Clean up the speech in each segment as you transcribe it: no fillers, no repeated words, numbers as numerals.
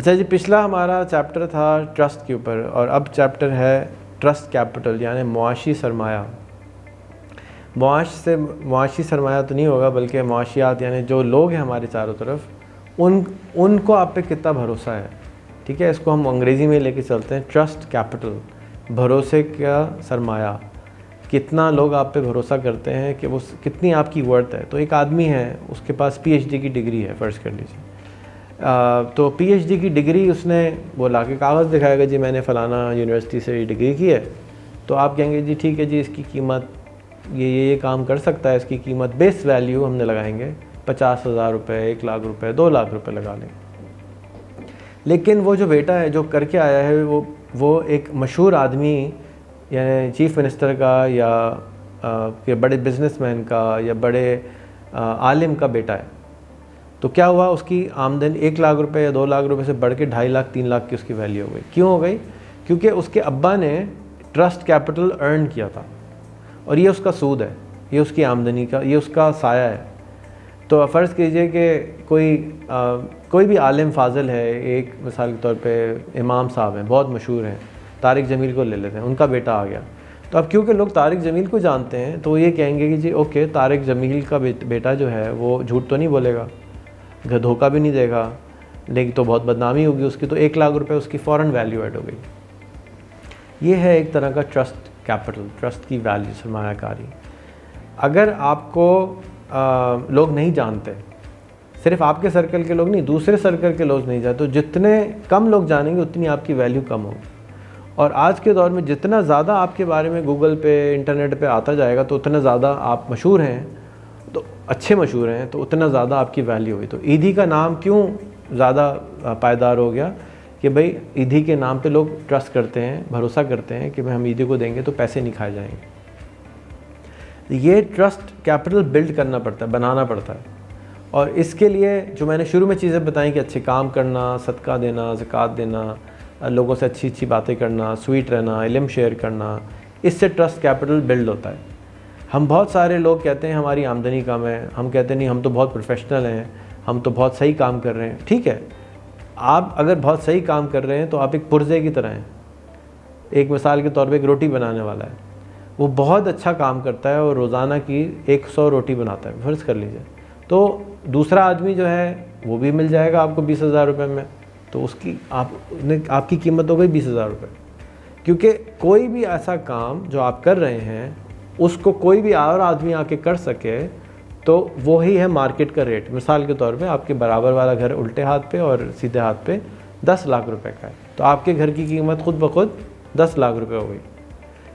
अच्छा जी, पिछला हमारा चैप्टर था ट्रस्ट के ऊपर और अब चैप्टर है ट्रस्ट कैपिटल यानी मुआशी सरमाया। मुआशी सरमाया तो नहीं होगा बल्कि मुआशियात यानी जो लोग हैं हमारे चारों तरफ उनको आप पे कितना भरोसा है। ठीक है, इसको हम अंग्रेज़ी में लेके चलते हैं ट्रस्ट कैपिटल, भरोसे का सरमाया। कितना लोग आप पे भरोसा करते हैं कि वो कितनी आपकी वर्थ है। तो एक आदमी है, उसके पास पीएचडी की डिग्री है, फ़र्ज़ कर लीजिए। तो पीएचडी की डिग्री उसने वो ला के कागज़ दिखाएगा, जी मैंने फ़लाना यूनिवर्सिटी से डिग्री की है। तो आप कहेंगे जी ठीक है जी, इसकी कीमत ये काम कर सकता है, इसकी कीमत बेस वैल्यू हमने लगाएंगे 50,000 रुपये, 1 लाख रुपये, 2 लाख रुपये लगा लें। लेकिन वो जो बेटा है जो करके आया है वो एक मशहूर आदमी यानी चीफ़ मिनिस्टर का या बड़े बिजनेसमैन का या बड़े आलिम का बेटा है। तो क्या हुआ, उसकी आमदनी 1 लाख रुपए या 2 लाख रुपए से बढ़ के 2.5 लाख 3 लाख की उसकी वैल्यू हो गई। क्यों हो गई? क्योंकि उसके अब्बा ने ट्रस्ट कैपिटल अर्न किया था और ये उसका सूद है, ये उसकी आमदनी का, ये उसका साया है। तो फ़र्ज़ कीजिए कि कोई भी आलिम फाजिल है, एक मिसाल के तौर पे इमाम साहब हैं, बहुत मशहूर हैं, तारिक जमील को ले लेते हैं, उनका बेटा आ गया। तो अब क्योंकि लोग तारिक जमील को जानते हैं तो ये कहेंगे कि जी ओके, तारिक जमील का बेटा जो है वो झूठ तो नहीं बोलेगा, धोखा भी नहीं देगा, लेकिन तो बहुत बदनामी होगी उसकी। तो 1 लाख रुपए उसकी फ़ौरन वैल्यू ऐड हो गई। ये है एक तरह का ट्रस्ट कैपिटल, ट्रस्ट की वैल्यू, सरमायाकारी। अगर आपको लोग नहीं जानते, सिर्फ आपके सर्कल के लोग नहीं, दूसरे सर्कल के लोग नहीं जानते, तो जितने कम लोग जानेंगे उतनी आपकी वैल्यू कम होगी। और आज के दौर में जितना ज़्यादा आपके बारे में गूगल पे, इंटरनेट पे आता जाएगा तो उतना ज़्यादा आप मशहूर हैं, तो अच्छे मशहूर हैं, तो उतना ज़्यादा आपकी वैल्यू हुई। तो ईदी का नाम क्यों ज़्यादा पायदार हो गया कि भाई ईदी के नाम पे लोग ट्रस्ट करते हैं, भरोसा करते हैं कि भाई हम ईदी को देंगे तो पैसे नहीं खाए जाएंगे। ये ट्रस्ट कैपिटल बिल्ड करना पड़ता है, बनाना पड़ता है। और इसके लिए जो मैंने शुरू में चीज़ें बताई कि अच्छे काम करना, सदका देना, ज़कात देना, लोगों से अच्छी अच्छी बातें करना, स्वीट रहना, इल्म शेयर करना, इससे ट्रस्ट कैपिटल बिल्ड होता है। हम बहुत सारे लोग कहते हैं हमारी आमदनी कम है, हम कहते हैं नहीं हम तो बहुत प्रोफेशनल हैं, हम तो बहुत सही काम कर रहे हैं। ठीक है, आप अगर बहुत सही काम कर रहे हैं तो आप एक पुर्जे की तरह हैं। एक मिसाल के तौर पे एक रोटी बनाने वाला है, वो बहुत अच्छा काम करता है और रोज़ाना की 100 रोटी बनाता है, फ़र्ज़ कर लीजिए। तो दूसरा आदमी जो है वो भी मिल जाएगा आपको 20,000 रुपये में, तो उसकी आपकी कीमत हो गई 20,000 रुपये। क्योंकि कोई भी ऐसा काम जो आप कर रहे हैं उसको कोई भी और आदमी आके कर सके तो वो ही है मार्केट का रेट। मिसाल के तौर पे आपके बराबर वाला घर उल्टे हाथ पे और सीधे हाथ पे 10 लाख रुपए का है, तो आपके घर की कीमत खुद ब खुद 10 लाख रुपए हो गई।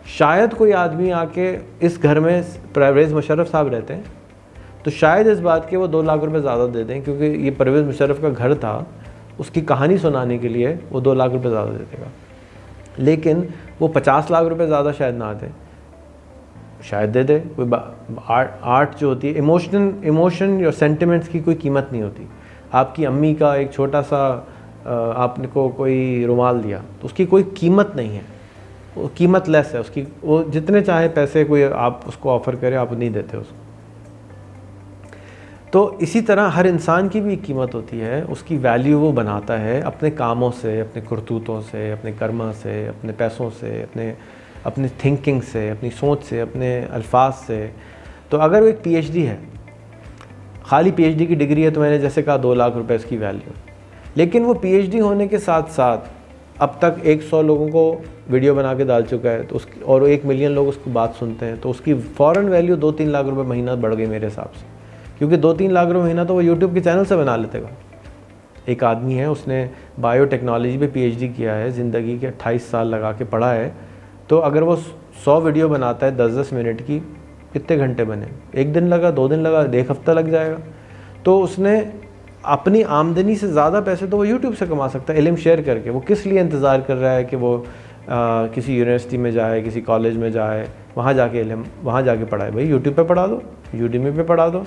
शायद कोई आदमी आके इस घर में, परवेज़ मुशर्रफ साहब रहते हैं, तो शायद इस बात के वो 2 लाख रुपए ज़्यादा दे दें, क्योंकि ये परवेज़ मुशर्रफ का घर था, उसकी कहानी सुनाने के लिए वो 2 लाख रुपए ज़्यादा दे देगा। लेकिन वो 50 लाख रुपए ज़्यादा शायद ना दे, शायद दे दे। कोई आर्ट जो होती है, इमोशन और सेंटिमेंट्स की कोई कीमत नहीं होती। आपकी अम्मी का एक छोटा सा आपने को कोई रुमाल दिया तो उसकी कोई कीमत नहीं है, वो कीमत लेस है उसकी। वो जितने चाहे पैसे कोई आप उसको ऑफ़र करें, आप नहीं देते उसको। तो इसी तरह हर इंसान की भी एक कीमत होती है, उसकी वैल्यू वो बनाता है अपने कामों से, अपने करतूतों से, अपने कर्मा से, अपने पैसों से, अपने थिंकिंग से, अपनी सोच से, अपने अल्फाज से। तो अगर वो एक पीएचडी है, खाली पीएचडी की डिग्री है, तो मैंने जैसे कहा 2 लाख रुपए इसकी वैल्यू। लेकिन वो पीएचडी होने के साथ साथ अब तक 100 लोगों को वीडियो बना के डाल चुका है, तो उसकी और 1 मिलियन लोग उसकी बात सुनते हैं, तो उसकी फ़ौरन वैल्यू 2-3 लाख रुपए महीना बढ़ गई मेरे हिसाब से। क्योंकि 2-3 लाख रुपए महीना तो वो यूट्यूब के चैनल से बना लेतेगा। एक आदमी है, उसने बायोटेक्नोलॉजी पे पीएचडी किया है, ज़िंदगी के 28 साल लगा के पढ़ा है। तो अगर वो 100 वीडियो बनाता है 10-10 मिनट की, कितने घंटे बने? 1 दिन लगा, 2 दिन लगा, 1 हफ्ता लग जाएगा। तो उसने अपनी आमदनी से ज़्यादा पैसे तो वो यूट्यूब से कमा सकता है इल्म शेयर करके। वो किस लिए इंतज़ार कर रहा है कि वो किसी यूनिवर्सिटी में जाए, किसी कॉलेज में जाए, वहाँ जाके पढ़ाए? भाई यूट्यूब पे पढ़ा दो, यूडेमी पे पढ़ा दो।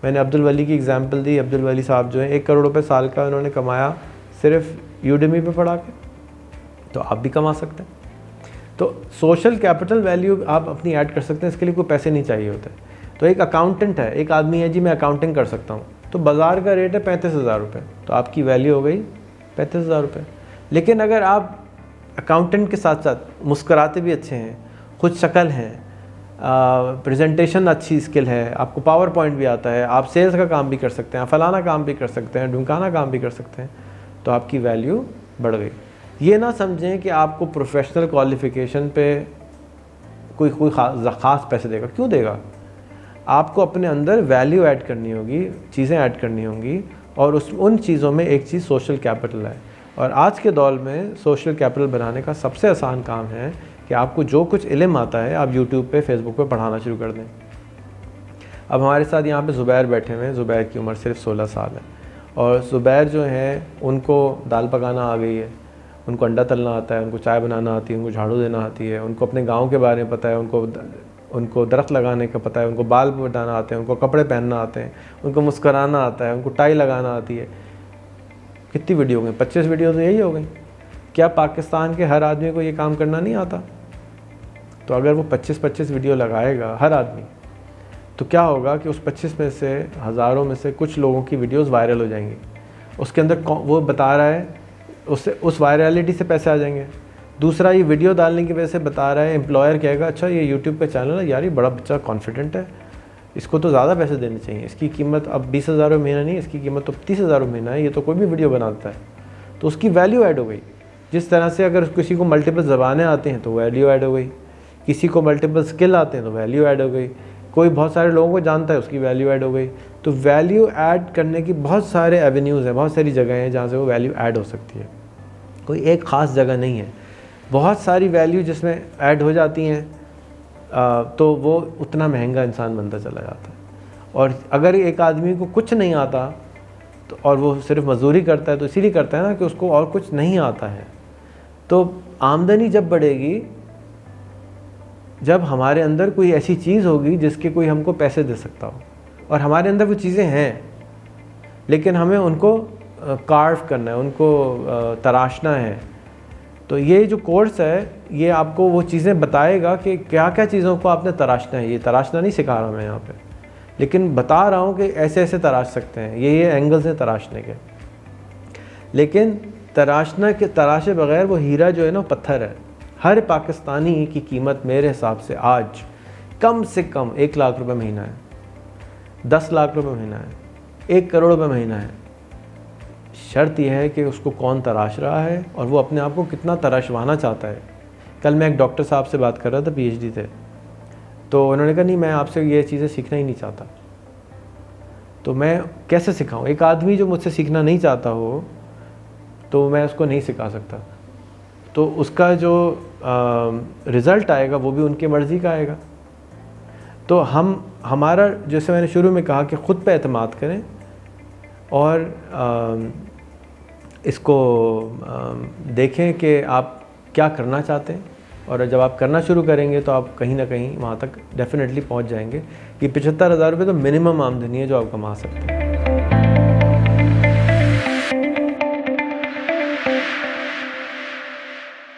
मैंने अब्दुल वली की एग्जांपल दी। अब्दुल वली साहब जो हैं 1 करोड़ रुपए साल का उन्होंने कमाया सिर्फ यूडेमी पे पढ़ा के, तो आप भी कमा सकते हैं। तो सोशल कैपिटल वैल्यू आप अपनी ऐड कर सकते हैं, इसके लिए कोई पैसे नहीं चाहिए होते। तो एक अकाउंटेंट है, एक आदमी है जी मैं अकाउंटिंग कर सकता हूँ, तो बाज़ार का रेट है 35,000 रुपये, तो आपकी वैल्यू हो गई 35,000 रुपये। लेकिन अगर आप अकाउंटेंट के साथ साथ मुस्कुराते भी अच्छे हैं, खुद शक्ल हैं, प्रेजेंटेशन अच्छी स्किल है, आपको पावर पॉइंट भी आता है, आप सेल्स का काम भी कर सकते हैं, फलाना काम भी कर सकते हैं, ढुमकाना काम भी कर सकते हैं, तो आपकी वैल्यू बढ़ गई। ये ना समझें कि आपको प्रोफेशनल क्वालिफ़िकेशन पे कोई ख़ास पैसे देगा, क्यों देगा। आपको अपने अंदर वैल्यू ऐड करनी होगी, चीज़ें ऐड करनी होंगी, और उन चीज़ों में एक चीज़ सोशल कैपिटल है। और आज के दौर में सोशल कैपिटल बनाने का सबसे आसान काम है कि आपको जो कुछ इल्म आता है आप यूट्यूब पे, फेसबुक पे पढ़ाना शुरू कर दें। अब हमारे साथ यहाँ पे ज़ुबैर बैठे हुए हैं। ज़ुबैर की उम्र सिर्फ 16 साल है, और ज़ुबैर जो है उनको दाल पकाना आ गई है, उनको अंडा तलना आता है, उनको चाय बनाना आती है, उनको झाड़ू देना आती है, उनको अपने गाँव के बारे में पता है, उनको दरख्त लगाने का पता है, उनको बाल बनाना आते हैं, उनको कपड़े पहनना आते हैं, उनको मुस्कुराना आता है, उनको टाई लगाना आती है। कितनी वीडियो हो गई? 25 वीडियो तो यही हो गई। क्या पाकिस्तान के हर आदमी को ये काम करना नहीं आता? तो अगर वो 25-25 वीडियो लगाएगा हर आदमी, तो क्या होगा कि उस 25 में से, हज़ारों में से कुछ लोगों की वीडियोस वायरल हो जाएंगी। उसके अंदर वो बता रहा है, उससे उस वायरलिटी से पैसे आ जाएंगे। दूसरा, ये वीडियो डालने की वजह से बता रहा है, एम्प्लॉयर कहेगा अच्छा ये यूट्यूब का चैनल है यार, ये बड़ा बच्चा कॉन्फिडेंट है, इसको तो ज़्यादा पैसे देने चाहिए, इसकी कीमत अब 20,000 महीना नहीं, इसकी कीमत तो 30,000 महीना है, ये तो कोई भी वीडियो बनाता है। तो उसकी वैल्यू ऐड हो गई। जिस तरह से अगर किसी को मल्टीपल ज़बानें आते हैं तो वैल्यू ऐड हो गई, किसी को मल्टीपल स्किल आते हैं तो वैल्यू ऐड हो गई, कोई बहुत सारे लोगों को जानता है उसकी वैल्यू ऐड हो गई। तो वैल्यू ऐड करने की बहुत सारे एवेन्यूज़ हैं, बहुत सारी जगह हैं जहाँ से वो वैल्यू ऐड हो सकती है। कोई एक ख़ास जगह नहीं है, बहुत सारी वैल्यू जिसमें ऐड हो जाती हैं, तो वो उतना महंगा इंसान बनता चला जाता है। और अगर एक आदमी को कुछ नहीं आता तो, और वो सिर्फ मजदूरी करता है, तो इसीलिए करता है ना कि उसको और कुछ नहीं आता है। तो आमदनी जब बढ़ेगी जब हमारे अंदर कोई ऐसी चीज़ होगी जिसके कोई हमको पैसे दे सकता हो, और हमारे अंदर वो चीज़ें हैं लेकिन हमें उनको कार्व करना है, उनको तराशना है। तो ये जो कोर्स है ये आपको वो चीज़ें बताएगा कि क्या क्या चीज़ों को आपने तराशना है। ये तराशना नहीं सिखा रहा मैं यहाँ पे, लेकिन बता रहा हूँ कि ऐसे ऐसे तराश सकते हैं, ये एंगल्स हैं तराशने के। लेकिन तराशे बगैर वो हीरा जो है ना पत्थर है। हर पाकिस्तानी की कीमत मेरे हिसाब से आज कम से कम 1 लाख रुपए महीना है, 10 लाख रुपए महीना है, 1 करोड़ रुपए महीना है। शर्त यह है कि उसको कौन तराश रहा है और वो अपने आप को कितना तराशवाना चाहता है। कल मैं एक डॉक्टर साहब से बात कर रहा था, PhD थे, तो उन्होंने कहा नहीं मैं आपसे ये चीज़ें सीखना ही नहीं चाहता। तो मैं कैसे सिखाऊं? एक आदमी जो मुझसे सीखना नहीं चाहता हो तो मैं उसको नहीं सिखा सकता। तो उसका जो रिज़ल्ट आएगा वो भी उनकी मर्ज़ी का आएगा। तो हमारा, जैसे मैंने शुरू में कहा कि ख़ुद पे एतमाद करें और इसको देखें कि आप क्या करना चाहते हैं, और जब आप करना शुरू करेंगे तो आप कहीं ना कहीं वहाँ तक डेफिनेटली पहुँच जाएंगे कि 75,000 रुपये तो मिनिमम आमदनी है जो आप कमा सकते हैं।